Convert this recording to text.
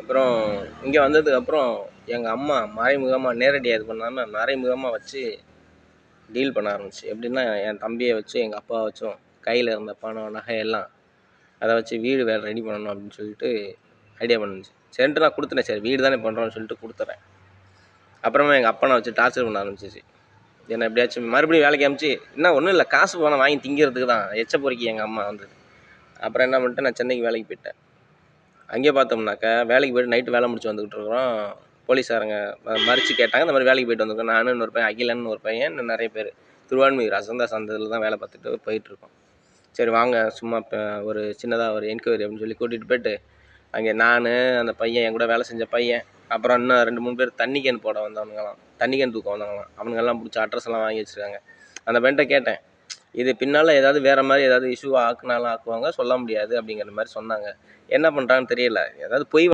அப்புறம் இங்கே வந்ததுக்கப்புறம் எங்கள் அம்மா மறைமுகமாக நேரடியாக இது பண்ணாமல் மறைமுகமாக வச்சு டீல் பண்ண ஆரம்பிச்சு. எப்படின்னா, என் தம்பியை வச்சு எங்கள் அப்பா வச்சும் கையில் இருந்த பணம் நகையெல்லாம் அதை வச்சு வீடு வேலை ரெடி பண்ணணும் அப்படின்னு சொல்லிட்டு ஐடியா பண்ணுச்சு. சரின்ட்டு நான் கொடுத்துட்டேன். சரி வீடு தானே பண்ணுறோன்னு சொல்லிட்டு கொடுத்துட்றேன். அப்புறமா எங்கள் அப்பனை வச்சு டார்ச்சர் பண்ண ஆரம்பிச்சிச்சு. என்னை எப்படியாச்சும் மறுபடியும் வேலைக்கு அனுப்பிச்சு, என்ன ஒன்றும் இல்லை, காசு பணம் வாங்கி திங்கிறதுக்கு தான் எச்ச பொறுக்கி எங்கள் அம்மா வந்தது. அப்புறம் என்ன பண்ணிட்டேன், நான் சென்னைக்கு வேலைக்கு போயிட்டேன். அங்கே பார்த்தோம்னாக்கா வேலைக்கு போய்ட்டு நைட்டு வேலை முடிச்சு வந்துக்கிட்டு இருக்கிறோம். போலீஸாரங்க மறித்து கேட்டாங்க. இந்த மாதிரி வேலைக்கு போய்ட்டு வந்திருக்கோம். நானும் இன்னொரு பையன், அகிலன்னு ஒரு பையன், இன்னும் நிறைய பேர் திருவான்மியூர் அசந்தா சந்தையில் தான் வேலை பார்த்துட்டு போயிட்டுருக்கோம். சரி வாங்க சும்மா இப்போ ஒரு சின்னதாக ஒரு என்கொயரி அப்படின்னு சொல்லி கூட்டிகிட்டு போய்ட்டு அங்கே நான், அந்த பையன், என் கூட வேலை செஞ்ச பையன், அப்புறம் இன்னும் 2-3 பேர் தண்ணி கேன் போட வந்தவனுங்களாம், தண்ணி கேன் தூக்க வந்தவங்களாம். அவனுங்கெல்லாம் பிடிச்சி அட்ரஸ் எல்லாம் வாங்கி வச்சுருக்காங்க. அந்த பையன்கிட்ட கேட்டேன், இது பின்னால் ஏதாவது வேறு மாதிரி ஏதாவது இஷ்யூ ஆக்குனாலும் ஆக்குவாங்க, சொல்ல முடியாது அப்படிங்கிற மாதிரி சொன்னாங்க. என்ன பண்ணுறாங்கன்னு தெரியல. ஏதாவது பொய்